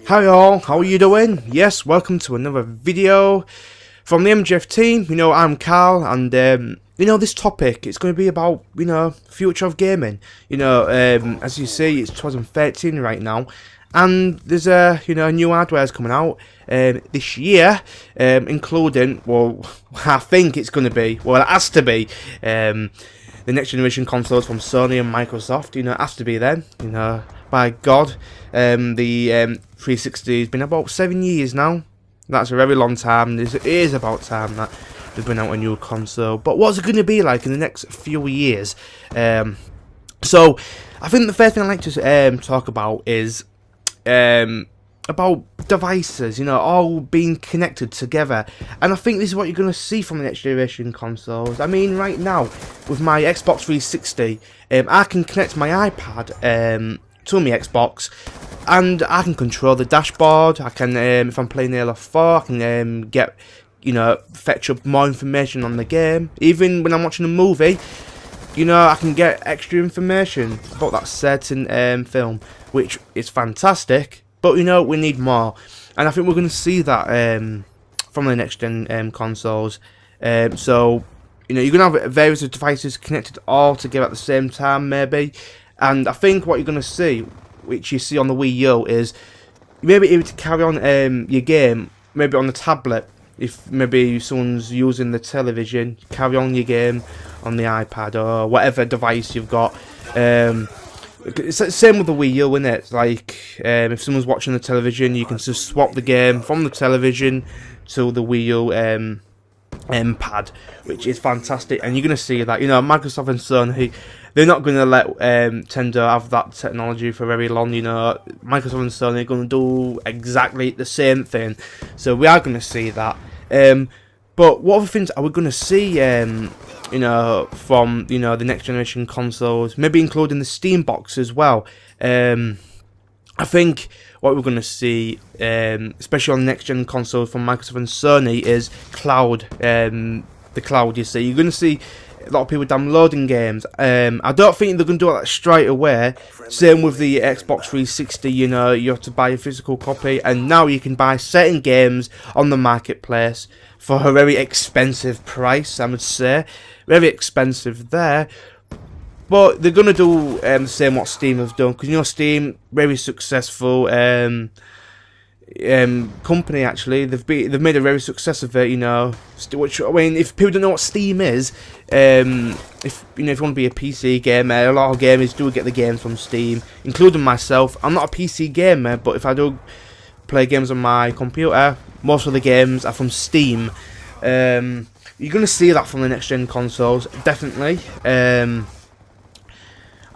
Hi all, how are you doing? Yes, welcome to another video from the MJF team. I'm Carl, and this topic, it's going to be about, future of gaming. As you see, it's 2013 right now, and there's new hardware's coming out this year, including, well, I think it's going to be, well, it has to be, the next generation consoles from Sony and Microsoft. It has to be them, by God. The 360 has been about 7 years now. That's a very long time. It is about time that they bring out a new console. But what's it going to be like in the next few years? So, I think the first thing I'd like to talk about is about devices, all being connected together. And I think this is what you're going to see from the next generation consoles. I mean, right now, with my Xbox 360, I can connect my iPad to my Xbox, and I can control the dashboard. I can, if I'm playing Halo 4, I can get, fetch up more information on the game. Even when I'm watching a movie, I can get extra information about that certain film, which is fantastic. But we need more, and I think we're going to see that from the next gen consoles. So you're going to have various devices connected all together at the same time, maybe. And I think what you're going to see, which you see on the Wii U, is you may be able to carry on your game maybe on the tablet. If maybe someone's using the television, carry on your game on the iPad or whatever device you've got. It's the same with the Wii U, isn't it? It's like, if someone's watching the television, you can just swap the game from the television to the Wii U pad, which is fantastic. And you're going to see that, Microsoft and Sony, they're not going to let Nintendo have that technology for very long. Microsoft and Sony are going to do exactly the same thing. So we are going to see that. But what other things are we going to see, from, the next generation consoles, maybe including the Steam box as well. I think what we're going to see, especially on the next gen consoles from Microsoft and Sony, is cloud. The cloud, you see. You're going to see a lot of people downloading games. I don't think they're going to do that straight away. Same with the Xbox 360, you have to buy a physical copy, and now you can buy certain games on the marketplace for a very expensive price, I would say. Very expensive there. But they're going to do the same what Steam have done, because Steam, very successful company actually. They've made a very success of it, which, I mean, if people don't know what Steam is, if you want to be a PC gamer, a lot of gamers do get the games from Steam, including myself. I'm not a PC gamer, but if I do play games on my computer, most of the games are from Steam. You're going to see that from the next gen consoles, definitely.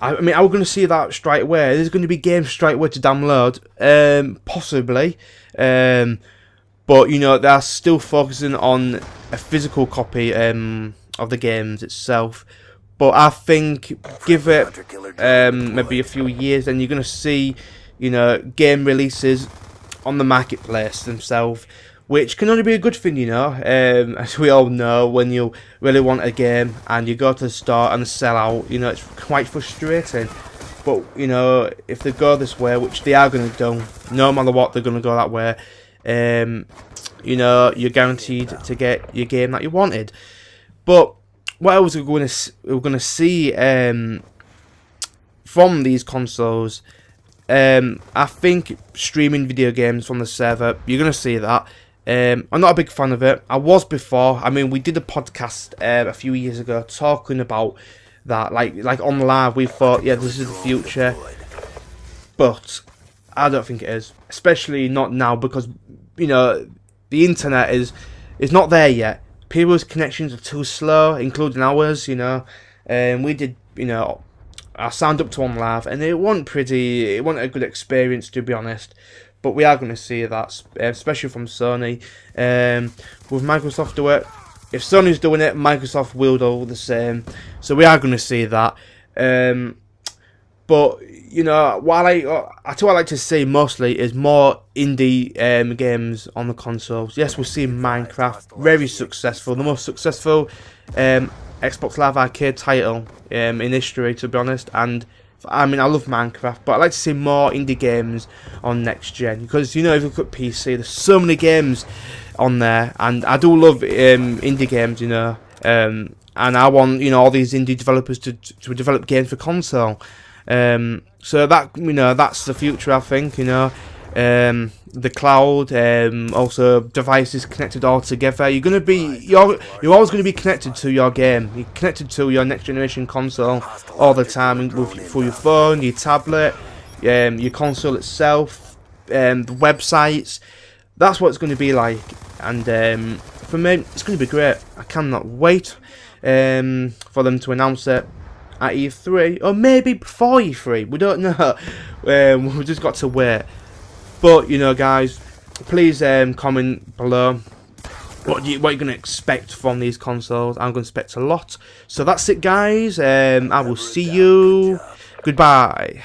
I mean, are we going to see that straight away? There's going to be games straight away to download, possibly. But, they're still focusing on a physical copy of the games itself. But I think, give it maybe a few years, then you're going to see, game releases on the marketplace themselves, which can only be a good thing, as we all know, when you really want a game and you go to the store and sell out, it's quite frustrating. But, if they go this way, which they are going to do, no matter what, they're going to go that way, you're guaranteed to get your game that you wanted. But what else we're going to see from these consoles, I think streaming video games from the server, you're going to see that. I'm not a big fan of it. I was before. I mean, we did a podcast a few years ago talking about that. Like on live, we thought, yeah, this is the future. But I don't think it is. Especially not now, because, the internet is not there yet. People's connections are too slow, including ours, we did, I signed up to one live, and it wasn't a good experience, to be honest. But we are going to see that, especially from Sony. With Microsoft do it, if Sony's doing it, Microsoft will do the same. So we are going to see that. But what I like to see mostly is more indie games on the consoles. Yes, we're seeing Minecraft, very successful, the most successful Xbox Live Arcade title in history, to be honest, and I mean, I love Minecraft, but I'd like to see more indie games on next gen, because you know, if you look at PC, there's so many games on there, and I do love indie games, you know, and I want, you know, all these indie developers to develop games for console. So that, you know, that's the future, I think, you know. The cloud, also devices connected all together. You're always going to be connected to your game. You're connected to your next generation console all the time, through your phone, your tablet, your console itself, the websites. That's what it's going to be like, and for me, it's going to be great. I cannot wait for them to announce it at E3, or maybe before E3. We don't know. We've just got to wait. But, you know, guys, please comment below what you're going to expect from these consoles. I'm going to expect a lot. So that's it, guys. I will see you. Goodbye.